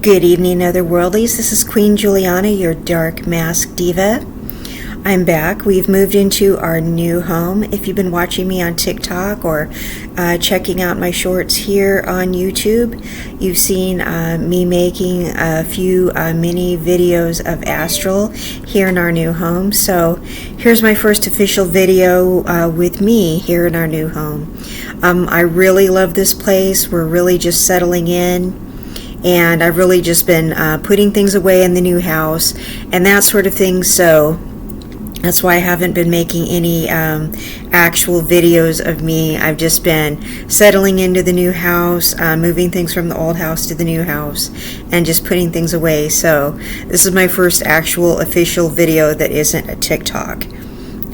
Good evening, Otherworldlies. This is Queen Juliana, your Dark Mask Diva. I'm back. We've moved into our new home. If you've been watching me on TikTok or checking out my shorts here on YouTube, you've seen me making a few mini videos of Astral here in our new home. So here's my first official video with me here in our new home. I really love this place. We're really just settling in. And I've really just been putting things away in the new house and that sort of thing. So that's why I haven't been making any actual videos of me. I've just been settling into the new house, moving things from the old house to the new house, and just putting things away. So this is my first actual official video that isn't a TikTok.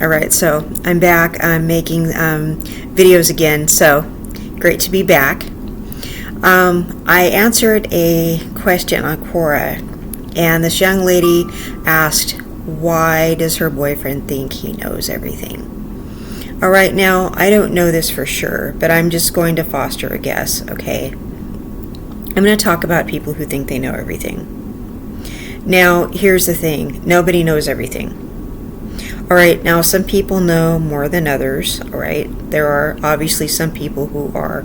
Alright, so I'm back. I'm making videos again. So great to be back. I answered a question on Quora, and this young lady asked, why does her boyfriend think he knows everything? Alright, now, I don't know this for sure, but I'm just going to foster a guess, okay? I'm going to talk about people who think they know everything. Now, here's the thing. Nobody knows everything. Alright, now some people know more than others, alright? There are obviously some people who are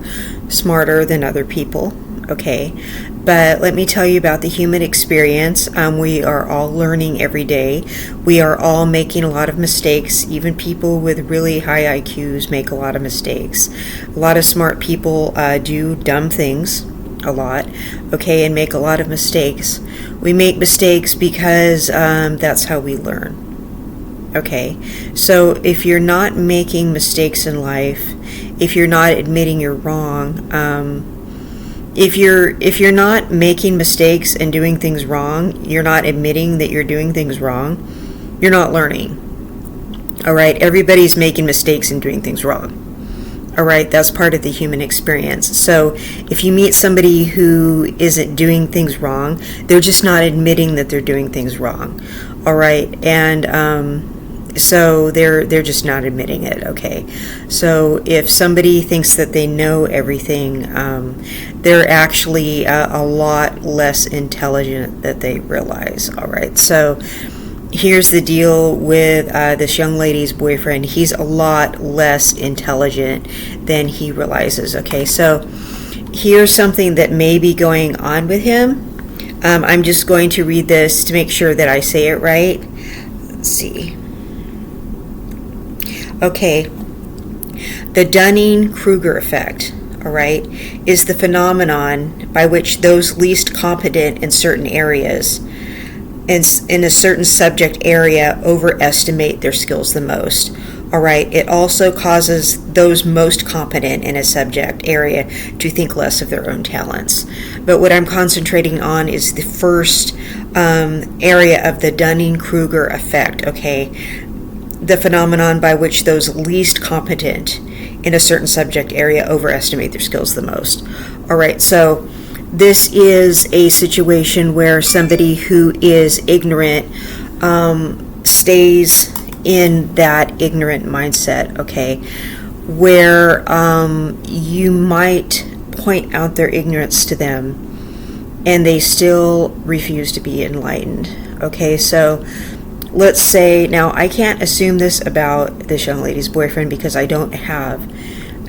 smarter than other people, okay? But let me tell you about the human experience. We are all learning every day. We are all making a lot of mistakes. Even people with really high IQs make a lot of mistakes. A lot of smart people do dumb things a lot, okay, and make a lot of mistakes. We make mistakes because that's how we learn. Okay, so if you're not making mistakes in life, if you're not admitting you're wrong, if you're not making mistakes and doing things wrong, you're not admitting that you're doing things wrong, you're not learning. Alright, everybody's making mistakes and doing things wrong. Alright, that's part of the human experience. So if you meet somebody who isn't doing things wrong, they're just not admitting that they're doing things wrong. Alright, and so they're just not admitting it, okay? So if somebody thinks that they know everything, they're actually a lot less intelligent than they realize, all right? So here's the deal with this young lady's boyfriend. He's a lot less intelligent than he realizes, okay? So here's something that may be going on with him. I'm just going to read this to make sure that I say it right. Let's see. Okay, the Dunning-Kruger effect, all right, is the phenomenon by which those least competent in certain areas, in a certain subject area, overestimate their skills the most. All right, it also causes those most competent in a subject area to think less of their own talents. But what I'm concentrating on is the first area of the Dunning-Kruger effect, okay? The phenomenon by which those least competent in a certain subject area overestimate their skills the most. All right, so this is a situation where somebody who is ignorant stays in that ignorant mindset, okay, where you might point out their ignorance to them and they still refuse to be enlightened, okay? So let's say, now I can't assume this about this young lady's boyfriend because I don't have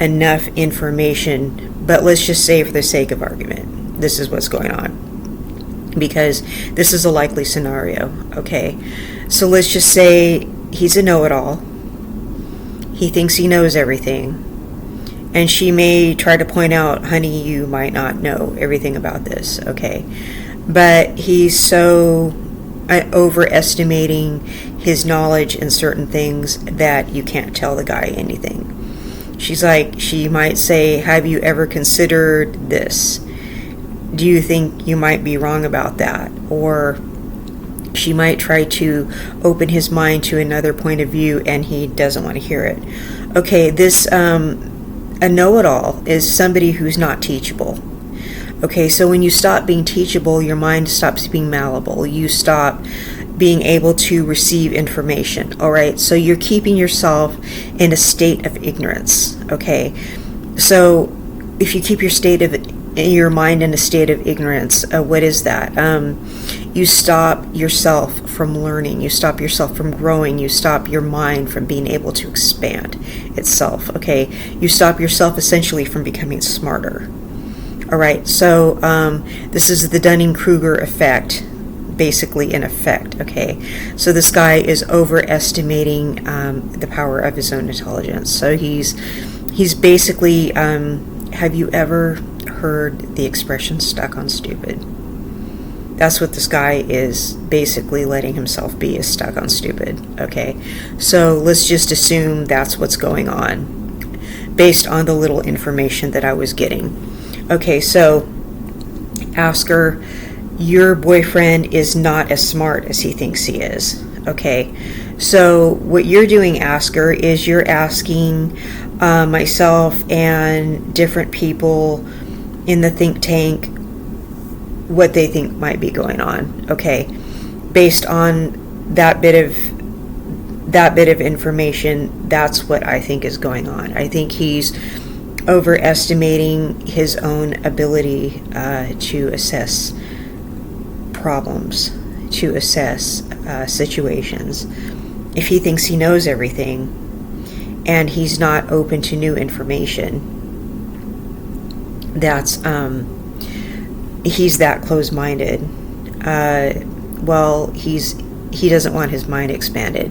enough information, but let's just say for the sake of argument, this is what's going on. Because this is a likely scenario, okay? So let's just say he's a know-it-all. He thinks he knows everything. And she may try to point out, honey, you might not know everything about this, okay? But he's so overestimating his knowledge in certain things that you can't tell the guy anything. She might say, have you ever considered this? Do you think you might be wrong about that? Or she might try to open his mind to another point of view and he doesn't want to hear it. Okay, this a know-it-all is somebody who's not teachable. Okay, so when you stop being teachable, your mind stops being malleable. You stop being able to receive information, all right? So you're keeping yourself in a state of ignorance, okay? So if you keep your state of your mind in a state of ignorance. What is that? You stop yourself from learning. You stop yourself from growing. You stop your mind from being able to expand itself. Okay, you stop yourself essentially from becoming smarter. All right, so this is the Dunning-Kruger effect, basically in effect. Okay, so this guy is overestimating the power of his own intelligence. So he's basically, have you ever heard the expression stuck on stupid? That's what this guy is basically letting himself be, is stuck on stupid. Okay, so let's just assume that's what's going on based on the little information that I was getting. Okay, so Asker, your boyfriend is not as smart as he thinks he is. Okay, so what you're doing, Asker, is you're asking myself and different people in the think tank what they think might be going on. Okay, based on that bit of information, that's what I think is going on. I think he's overestimating his own ability to assess problems, to assess situations. If he thinks he knows everything and he's not open to new information, that's he's that closed-minded. Well, he doesn't want his mind expanded.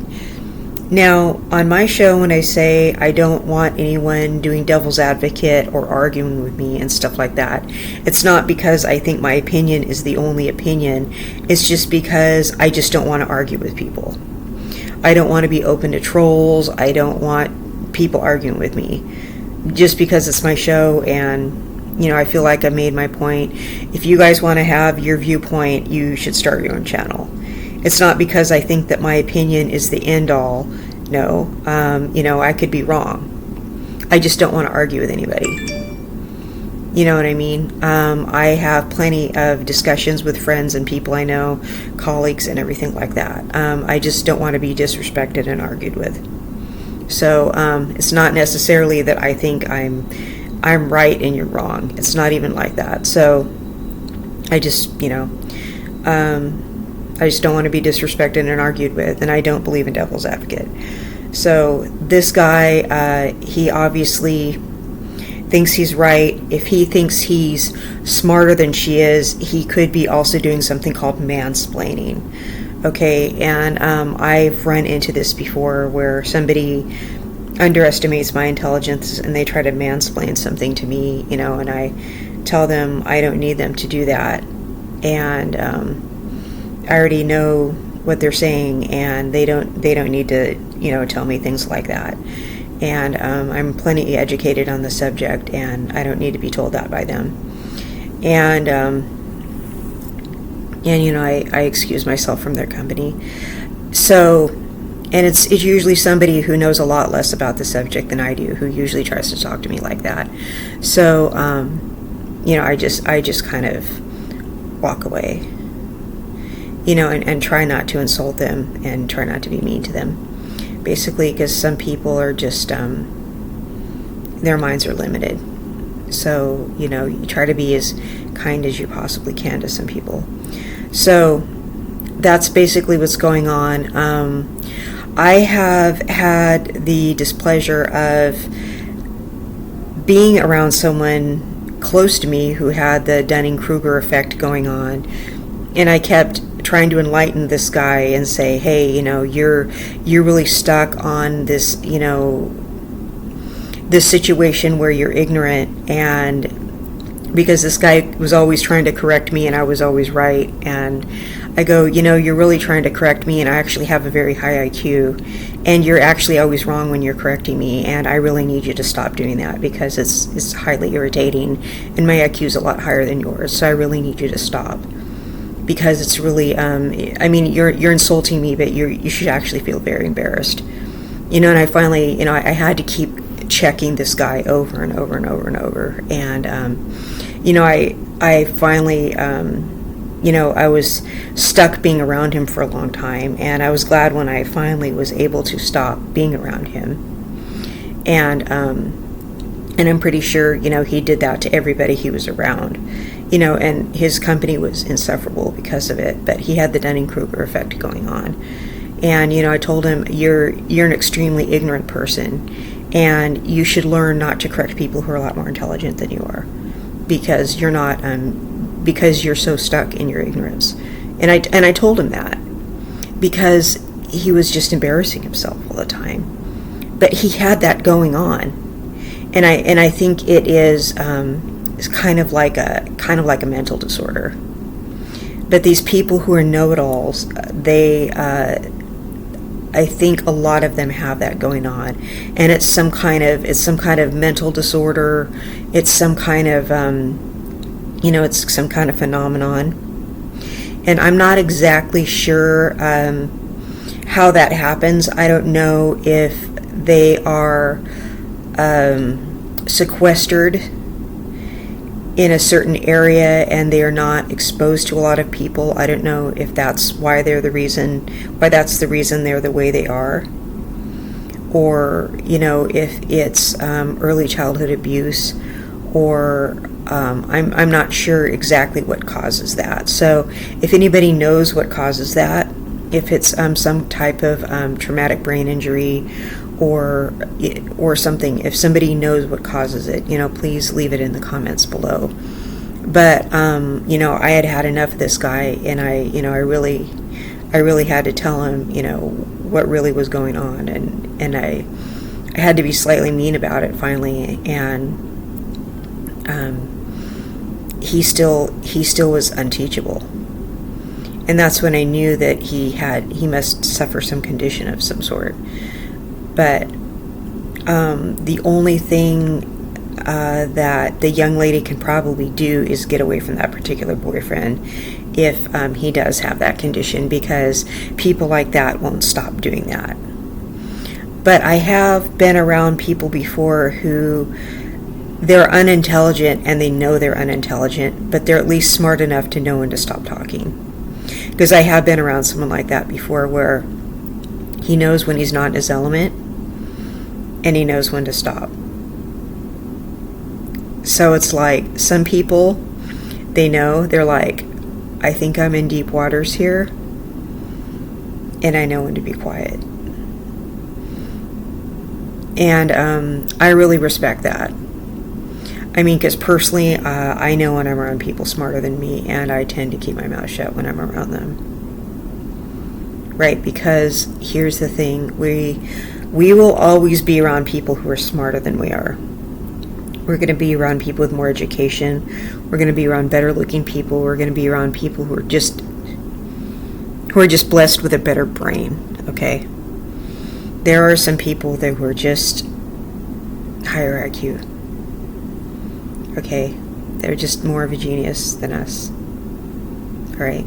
Now, on my show, when I say I don't want anyone doing devil's advocate or arguing with me and stuff like that, it's not because I think my opinion is the only opinion. It's just because I just don't want to argue with people. I don't want to be open to trolls. I don't want people arguing with me. Just because it's my show and, you know, I feel like I made my point. If you guys want to have your viewpoint, you should start your own channel. It's not because I think that my opinion is the end all. No, you know, I could be wrong. I just don't want to argue with anybody. You know what I mean? I have plenty of discussions with friends and people I know, colleagues and everything like that. I just don't want to be disrespected and argued with. So it's not necessarily that I think I'm right and you're wrong. It's not even like that. So I just, you know, I just don't want to be disrespected and argued with, and I don't believe in devil's advocate. So this guy, he obviously thinks he's right. If he thinks he's smarter than she is, he could be also doing something called mansplaining. Okay, and I've run into this before where somebody underestimates my intelligence and they try to mansplain something to me, you know, and I tell them I don't need them to do that. And I already know what they're saying, and they don't need to, you know, tell me things like that. And I'm plenty educated on the subject, and I don't need to be told that by them. And you know, I excuse myself from their company. So, and it's usually somebody who knows a lot less about the subject than I do, who usually tries to talk to me like that. So, you know, I just kind of walk away. You know, and try not to insult them and try not to be mean to them. Basically, because some people are just, their minds are limited. So, you know, you try to be as kind as you possibly can to some people. So, that's basically what's going on. I have had the displeasure of being around someone close to me who had the Dunning-Kruger effect going on. And I kept trying to enlighten this guy and say, hey, you know, you're really stuck on this, you know, this situation where you're ignorant. And because this guy was always trying to correct me and I was always right. And I go, you know, you're really trying to correct me and I actually have a very high IQ and you're actually always wrong when you're correcting me, and I really need you to stop doing that because it's highly irritating and my IQ is a lot higher than yours, so I really need you to stop. Because it's really, I mean, you're insulting me, but you should actually feel very embarrassed. You know, and I finally, you know, I had to keep checking this guy over and over and over and over. And, you know, I finally, you know, I was stuck being around him for a long time. And I was glad when I finally was able to stop being around him. And And I'm pretty sure, he did that to everybody he was around, and his company was insufferable because of it, but he had the Dunning-Kruger effect going on. And, I told him, you're an extremely ignorant person, and you should learn not to correct people who are a lot more intelligent than you are, because you're not, because you're so stuck in your ignorance. And I told him that, because he was just embarrassing himself all the time. But he had that going on. And I think it is kind of like a mental disorder. But these people who are know-it-alls, they I think a lot of them have that going on, and it's some kind of mental disorder. It's some kind of it's some kind of phenomenon, and I'm not exactly sure how that happens. I don't know if they are sequestered in a certain area and they are not exposed to a lot of people. I don't know if that's why that's the reason they're the way they are, or if it's early childhood abuse, or I'm not sure exactly what causes that. So if anybody knows what causes that, if it's some type of traumatic brain injury or something, if somebody knows what causes it, please leave it in the comments below. But I had enough of this guy, and I really had to tell him what really was going on, and I had to be slightly mean about it finally, and he still was unteachable. And that's when I knew that he must suffer some condition of some sort. But the only thing that the young lady can probably do is get away from that particular boyfriend if he does have that condition, because people like that won't stop doing that. But I have been around people before who they're unintelligent and they know they're unintelligent, but they're at least smart enough to know when to stop talking. Because I have been around someone like that before, where he knows when he's not in his element and he knows when to stop. So it's like some people, they know, they're like, I think I'm in deep waters here, and I know when to be quiet. And I really respect that. I mean, because personally, I know when I'm around people smarter than me, and I tend to keep my mouth shut when I'm around them. Right? Because here's the thing, we will always be around people who are smarter than we are. We're going to be around people with more education. We're going to be around better looking people. We're going to be around people who are just blessed with a better brain. Okay? There are some people who are just higher IQ. Okay? They're just more of a genius than us. Alright?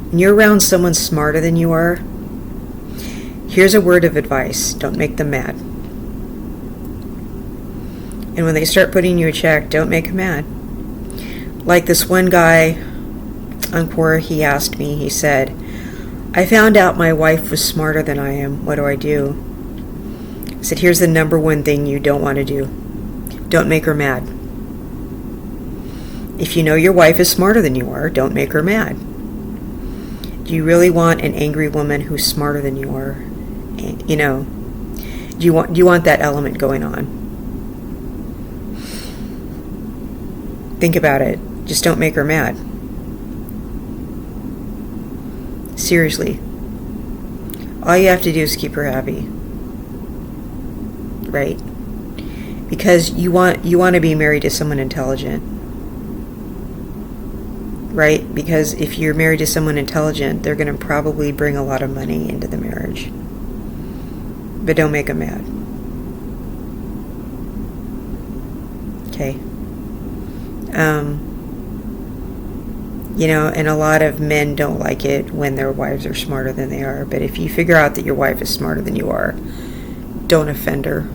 When you're around someone smarter than you are, here's a word of advice. Don't make them mad. And when they start putting you a check, don't make them mad. Like this one guy on Quora, he asked me, he said, I found out my wife was smarter than I am. What do? I said, here's the number one thing you don't want to do. Don't make her mad. If you know your wife is smarter than you are, don't make her mad. Do you really want an angry woman who's smarter than you are? Do you want that element going on? Think about it. Just don't make her mad. Seriously. All you have to do is keep her happy. Right? Because you want to be married to someone intelligent. Right? Because if you're married to someone intelligent, they're going to probably bring a lot of money into the marriage. But don't make them mad. Okay? And a lot of men don't like it when their wives are smarter than they are. But if you figure out that your wife is smarter than you are, don't offend her.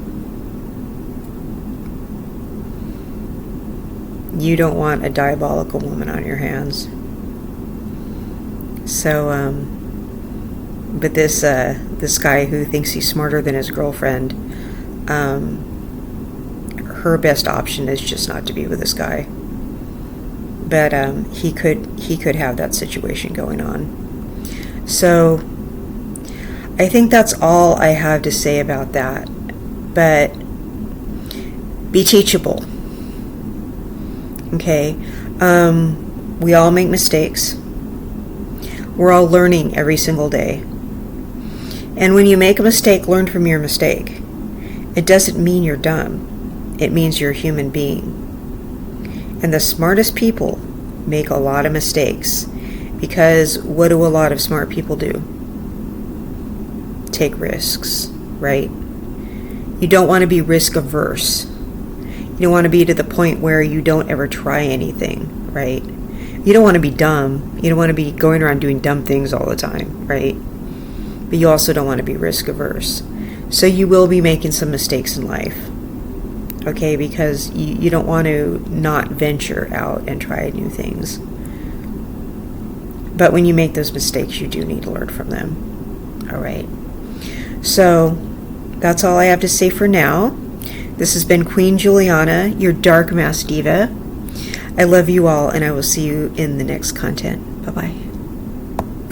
You don't want a diabolical woman on your hands. So, but this guy who thinks he's smarter than his girlfriend, her best option is just not to be with this guy. But he could have that situation going on. So I think that's all I have to say about that. But be teachable. Okay? We all make mistakes. We're all learning every single day. And when you make a mistake, learn from your mistake. It doesn't mean you're dumb. It means you're a human being. And the smartest people make a lot of mistakes, because what do a lot of smart people do? Take risks, right? You don't want to be risk averse. You don't want to be to the point where you don't ever try anything, right? You don't want to be dumb. You don't want to be going around doing dumb things all the time, right? But you also don't want to be risk averse. So you will be making some mistakes in life, okay? Because you don't want to not venture out and try new things. But when you make those mistakes, you do need to learn from them, all right? So that's all I have to say for now. This has been Queen Juliana, your Dark Mask Diva. I love you all, and I will see you in the next content. Bye-bye.